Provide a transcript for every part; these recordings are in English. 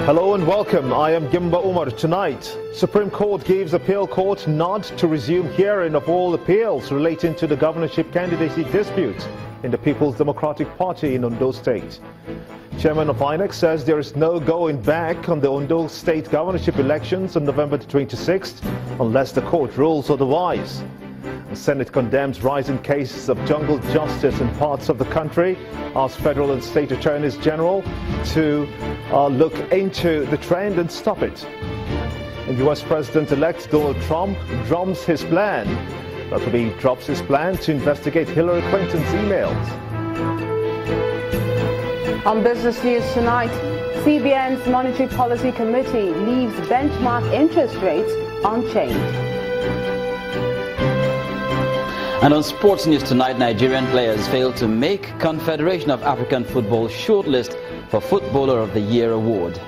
Hello and welcome. I am Gimba Umar. Tonight, Supreme Court gives appeal court nod to resume hearing of all appeals relating to the governorship candidacy dispute in the People's Democratic Party in Ondo State. Chairman of INEC says there is no going back on the Ondo State governorship elections on November the 26th unless the court rules otherwise. The Senate condemns rising cases of jungle justice in parts of the country, asks federal and state attorneys general to look into the trend and stop it. And US President-elect Donald Trump drops his plan to investigate Hillary Clinton's emails. On Business News tonight, CBN's Monetary Policy Committee leaves benchmark interest rates unchanged. And on Sports News tonight, Nigerian players failed to make Confederation of African Football shortlist for Footballer of the Year award.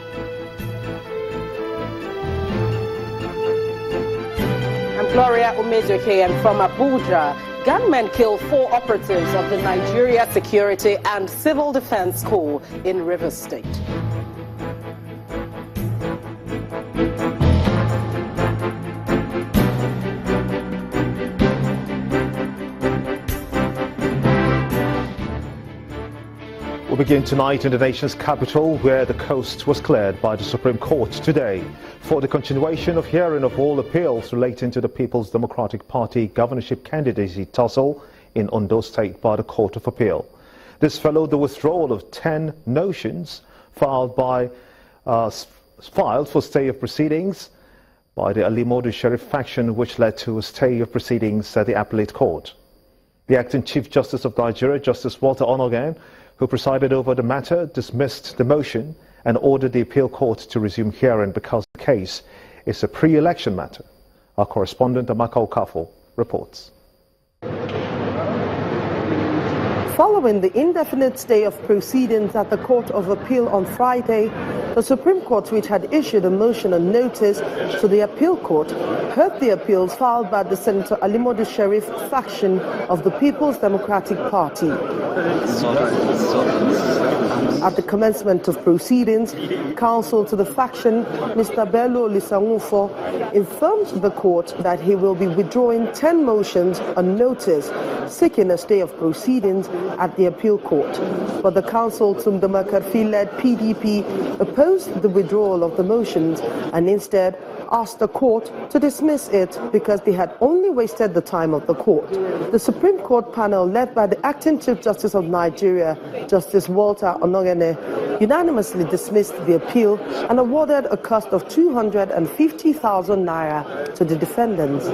I'm Gloria Umejoke, and from Abuja, gunmen killed 4 operatives of the Nigeria Security and Civil Defense Corps in Rivers State. We begin tonight in the nation's capital, where the coast was cleared by the Supreme Court today for the continuation of hearing of all appeals relating to the People's Democratic Party governorship candidacy tussle in Ondo State by the Court of Appeal. This followed the withdrawal of 10 motions filed for stay of proceedings by the Alimodu Sheriff faction, which led to a stay of proceedings at the Appellate Court. The acting Chief Justice of Nigeria, Justice Walter Onogan, who presided over the matter, dismissed the motion and ordered the appeal court to resume hearing because the case is a pre-election matter. Our correspondent Amaka Okafo reports. Following the indefinite stay of proceedings at the Court of Appeal on Friday, the Supreme Court, which had issued a motion and notice to the appeal court, heard the appeals filed by the Senator Alimodu Sheriff faction of the People's Democratic Party. At the commencement of proceedings, counsel to the faction, Mr. Bello Lisangufo, informed the court that he will be withdrawing 10 motions on notice seeking a stay of proceedings at the appeal court. But the counsel to the Makarfi-led PDP opposed the withdrawal of the motions and instead asked the court to dismiss it because they had only wasted the time of the court. The Supreme Court panel, led by the acting Chief Justice of Nigeria, Justice Walter Onogene, unanimously dismissed the appeal and awarded a cost of 250,000 naira to the defendants.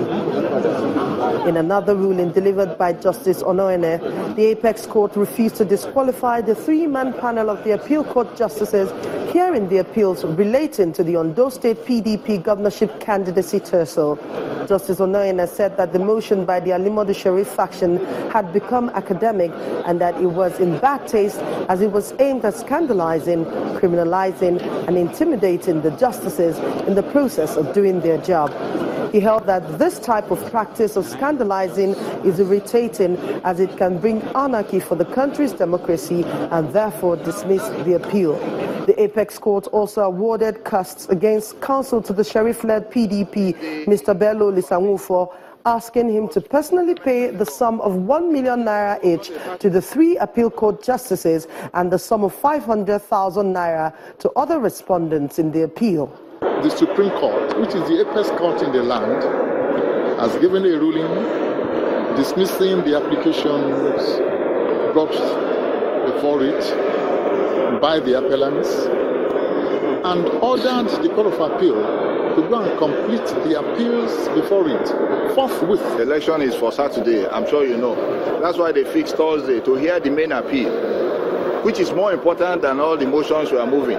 In another ruling delivered by Justice Onogene, the Apex Court refused to disqualify the 3-man panel of the appeal court justices hearing the appeals relating to the Ondo State PDP governorship candidacy tussle. Justice Onogene said that the motion by the Alimodu Sheriff faction had become academic and that it was in bad taste as it was aimed at scandalizing, criminalizing and intimidating the justices in the process of doing their job. He held that this type of practice of scandalizing is irritating as it can bring anarchy for the country's democracy and therefore dismissed the appeal. The Apex Court also awarded costs against counsel to the Sheriff-led PDP, Mr. Bello Lisangufo, asking him to personally pay the sum of 1 million naira each to the 3 appeal court justices and the sum of 500,000 naira to other respondents in the appeal. The Supreme Court, which is the apex court in the land, has given a ruling dismissing the applications brought before it by the appellants and ordered the Court of Appeal to go and complete the appeals before it forthwith. The election is for Saturday, I'm sure you know. That's why they fixed Thursday to hear the main appeal, which is more important than all the motions we are moving.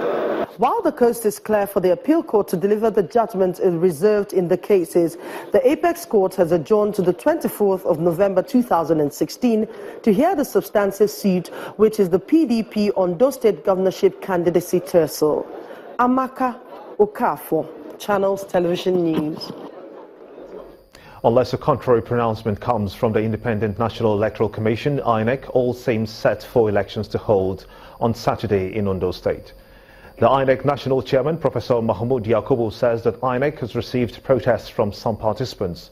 While the coast is clear for the appeal court to deliver the judgment reserved in the cases, the Apex Court has adjourned to the 24th of November 2016 to hear the substantive suit, which is the PDP Ondo State governorship candidacy tussle. Amaka Okafo, Channels Television News. Unless a contrary pronouncement comes from the Independent National Electoral Commission, INEC, all seems set for elections to hold on Saturday in Ondo State. The INEC National Chairman, Professor Mahmoud Yakubu, says that INEC has received protests from some participants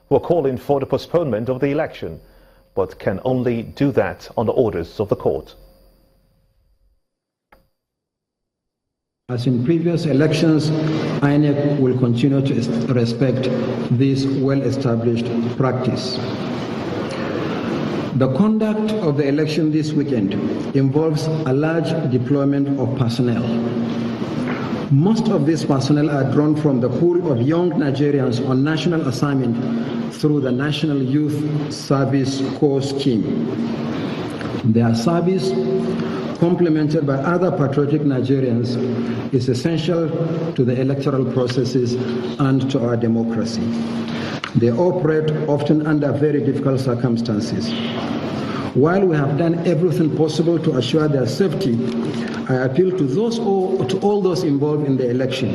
who are calling for the postponement of the election, but can only do that on the orders of the court. As in previous elections, INEC will continue to respect this well-established practice. The conduct of the election this weekend involves a large deployment of personnel. Most of these personnel are drawn from the pool of young Nigerians on national assignment through the National Youth Service Corps scheme. Their service, complemented by other patriotic Nigerians, is essential to the electoral processes and to our democracy. They operate often under very difficult circumstances. While we have done everything possible to assure their safety, I appeal to all those involved in the election,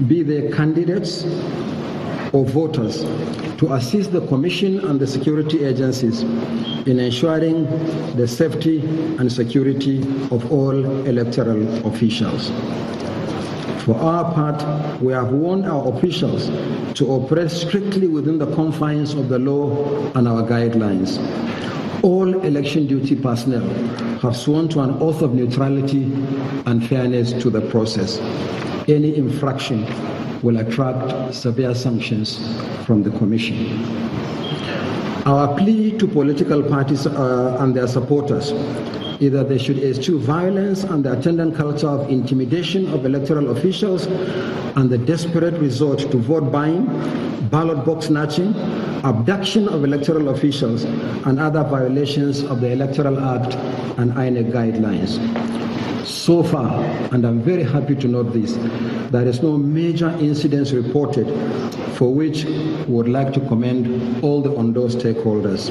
be they candidates or voters, to assist the Commission and the security agencies in ensuring the safety and security of all electoral officials. For our part, we have warned our officials to operate strictly within the confines of the law and our guidelines. All election duty personnel have sworn to an oath of neutrality and fairness to the process. Any infraction will attract severe sanctions from the Commission. Our plea to political parties and their supporters, either they should eschew violence and the attendant culture of intimidation of electoral officials and the desperate resort to vote buying, ballot box snatching, abduction of electoral officials, and other violations of the Electoral Act and INEC guidelines. So far, and I'm very happy to note this, there is no major incidents reported, for which we would like to commend all the Ondo stakeholders.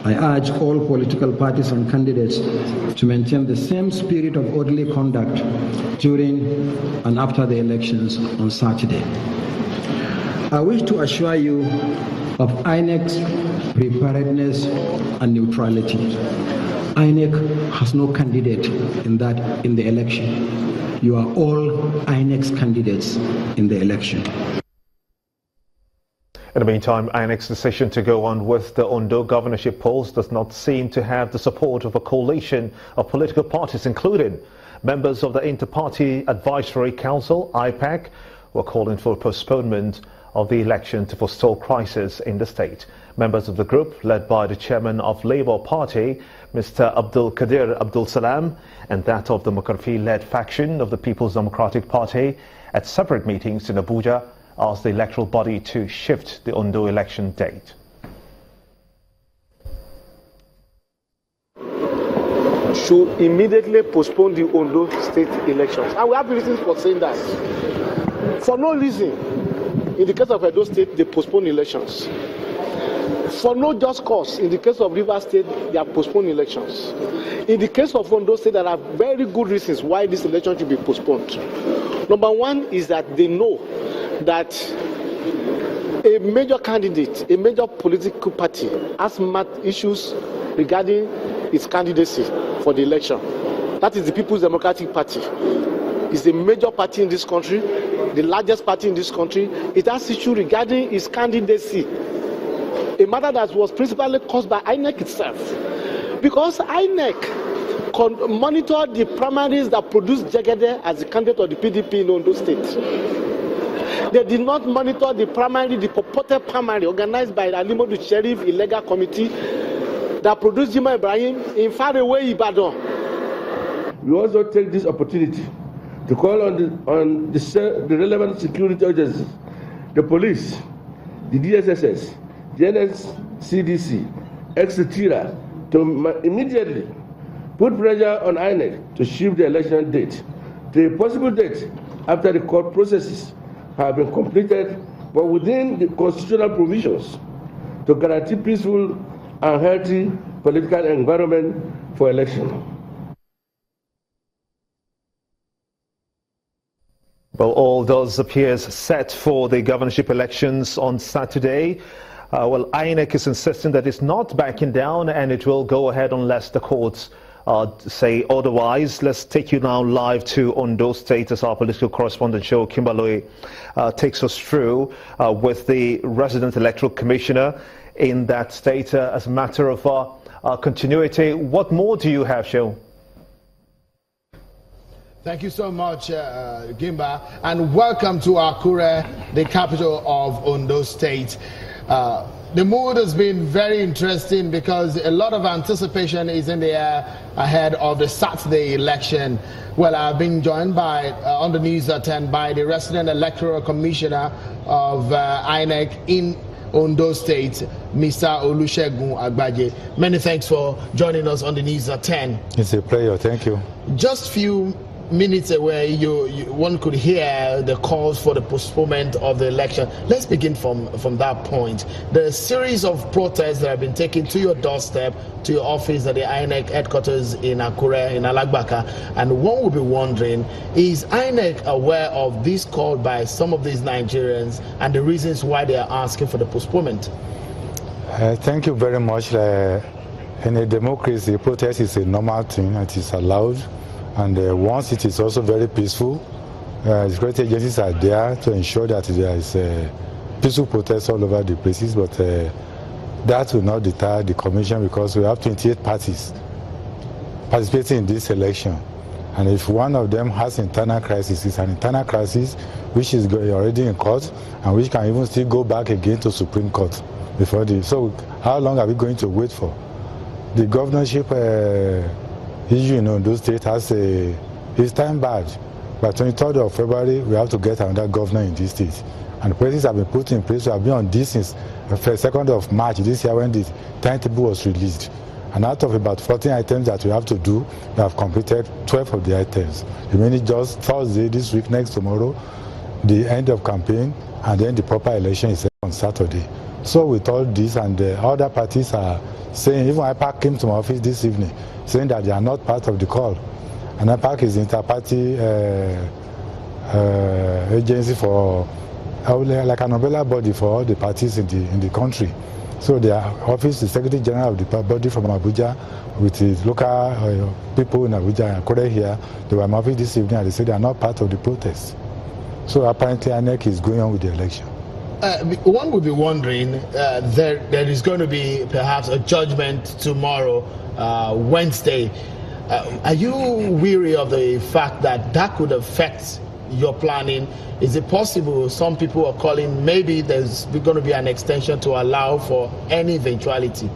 I urge all political parties and candidates to maintain the same spirit of orderly conduct during and after the elections on Saturday. I wish to assure you of INEC's preparedness and neutrality. INEC has no candidate in the election. You are all INEC's candidates in the election. In the meantime, INEC's decision to go on with the Ondo governorship polls does not seem to have the support of a coalition of political parties, including members of the Inter-Party Advisory Council, IPAC, who are calling for postponement of the election to forestall crisis in the state. Members of the group, led by the chairman of Labour Party, Mr. Abdul Qadir Abdul Salam, and that of the Makarfi-led faction of the People's Democratic Party, at separate meetings in Abuja, asked the electoral body to shift the Ondo election date. Should immediately postpone the Ondo state elections. And we have reasons for saying that. For no reason, in the case of Edo State, they postpone elections. For no just cause, in the case of Rivers State, they have postponed elections. In the case of Ondo State, there are very good reasons why this election should be postponed. Number one is that they know that a major candidate, a major political party has issues regarding its candidacy for the election. That is the People's Democratic Party. It's a major party in this country, the largest party in this country. It has issues regarding its candidacy, a matter that was principally caused by INEC itself. Because INEC monitored the primaries that produced Jegede as the candidate of the PDP in Ondo State. They did not monitor the primary, the purported primary organized by the Alimodu Sheriff Illegal Committee that produced Jima Ibrahim in faraway Ibadan. We also take this opportunity to call on the relevant security agencies, the police, the DSSS, the NSCDC, etc., to immediately put pressure on INEC to shift the election date to a possible date after the court processes have been completed, but within the constitutional provisions to guarantee peaceful and healthy political environment for election. Well, all does appear set for the governorship elections on Saturday. INEC is insisting that it's not backing down and it will go ahead unless the courts say otherwise. Let's take you now live to Ondo State as our political correspondent Show Kimberly takes us through with the resident electoral commissioner in that state as a matter of continuity. What more do you have, Show? Thank you so much, Gimba, and welcome to Akure, the capital of Ondo State. The mood has been very interesting because a lot of anticipation is in the air ahead of the Saturday election. Well, I've been joined by, on the News at 10, by the resident electoral commissioner of INEC in Ondo State, Mr. Olusegun Agbaje. Many thanks for joining us on the News at 10. It's a pleasure, thank you. Just few minutes away, one could hear the calls for the postponement of the election. Let's begin from that point. The series of protests that have been taken to your doorstep, to your office at the INEC headquarters in Akure, in Alagbaka, and one would be wondering, is INEC aware of this call by some of these Nigerians and the reasons why they are asking for the postponement? Thank you very much. In a democracy, protest is a normal thing. It is allowed. And once it is also very peaceful, security agencies are there to ensure that there is peaceful protests all over the places, but that will not deter the commission because we have 28 parties participating in this election. And if one of them has internal crisis, it's an internal crisis which is already in court and which can even still go back again to Supreme Court before the. So how long are we going to wait for? The governorship issue in Ondo State has is time barred. By 23rd of February, we have to get another governor in this state. And the policies have been put in place. We have been on this since the 2nd of March this year when the timetable was released. And out of about 14 items that we have to do, we have completed 12 of the items. Remaining just Thursday, this week, next tomorrow, the end of campaign, and then the proper election is on Saturday. So with all this, and the other parties are saying, even IPAC came to my office this evening, saying that they are not part of the call. And IPAC is inter-party agency for, like an umbrella body for all the parties in the country. So their office, the Secretary General of the body from Abuja, with the local people in Abuja and Korea here, they were in my office this evening and they said they are not part of the protest. So apparently INEC is going on with the election. One would be wondering, there is going to be perhaps a judgment tomorrow, Wednesday. Are you weary of the fact that that could affect your planning? Is it possible, some people are calling, maybe there's going to be an extension to allow for any eventuality?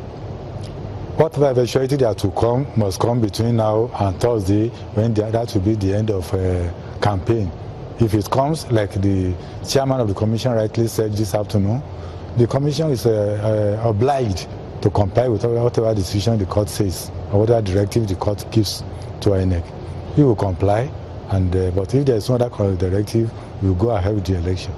Whatever eventuality that will come must come between now and Thursday, when that will be the end of campaign. If it comes, like the chairman of the commission rightly said this afternoon, the commission is obliged to comply with whatever decision the court says or whatever directive the court gives to INEC. We will comply, and but if there is no other directive, we will go ahead with the election.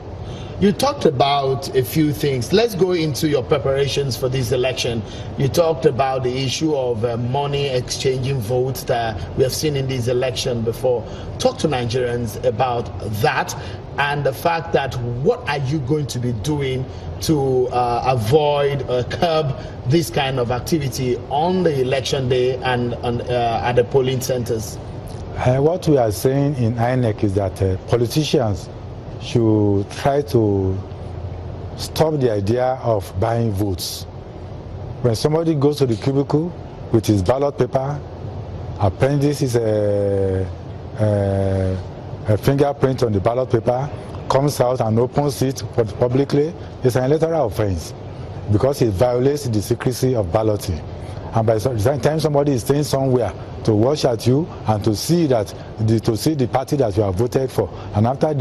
You talked about a few things. Let's go into your preparations for this election. You talked about the issue of money exchanging votes that we have seen in this election before. Talk to Nigerians about that and the fact that what are you going to be doing to avoid or curb this kind of activity on the election day and at the polling centers? What we are saying in INEC is that politicians should try to stop the idea of buying votes. When somebody goes to the cubicle with his ballot paper, appendix is a fingerprint on the ballot paper, comes out and opens it publicly, it's an electoral offense because it violates the secrecy of balloting. And by the time somebody is staying somewhere to watch at you and to see the party that you have voted for, and after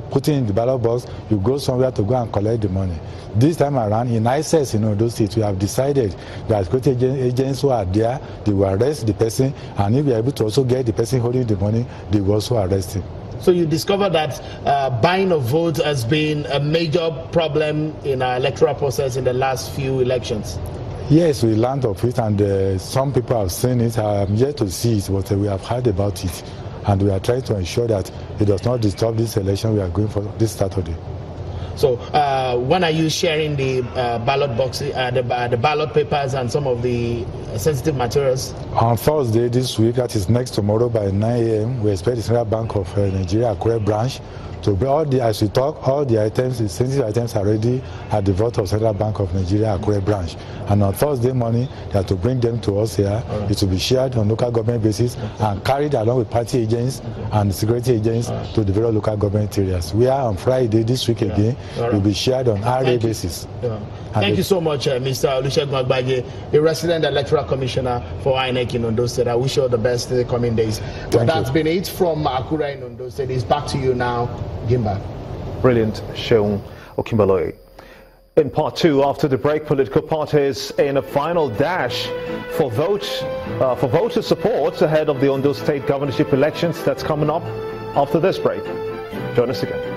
putting in the ballot box, you go somewhere to go and collect the money. This time around, in ISS in those states, we have decided that security agents who are there, they will arrest the person, and if they are able to also get the person holding the money, they will also arrest him. So you discovered that buying of votes has been a major problem in our electoral process in the last few elections. Yes, we learned of it, and some people have seen it. I am yet to see it, but we have heard about it. And we are trying to ensure that it does not disturb this election we are going for this Saturday. So when are you sharing the ballot boxes, the ballot papers and some of the sensitive materials? On Thursday this week, that is next tomorrow by 9 a.m., we expect the Central Bank of Nigeria, Akure branch, to bring all the, as we talk, all the items, the sensitive items are ready at the vault of Central Bank of Nigeria, Akure branch. And on Thursday morning, they are to bring them to us here. Right. It will be shared on local government basis and carried along with party agents and security agents to the various local government areas. We are on Friday this week again. It will be shared on RA basis. Thank you so much, Mr. Olusegun Agbaje, the resident electoral commissioner for INEC in Ondo State. I wish you all the best in the coming days. Well, that's been it from Akure in Ondo State. It's back to you now, Gimba. Brilliant, Seun Okimbaloye. In part two, after the break, political parties in a final dash for voter support ahead of the Ondo State governorship elections that's coming up after this break. Join us again.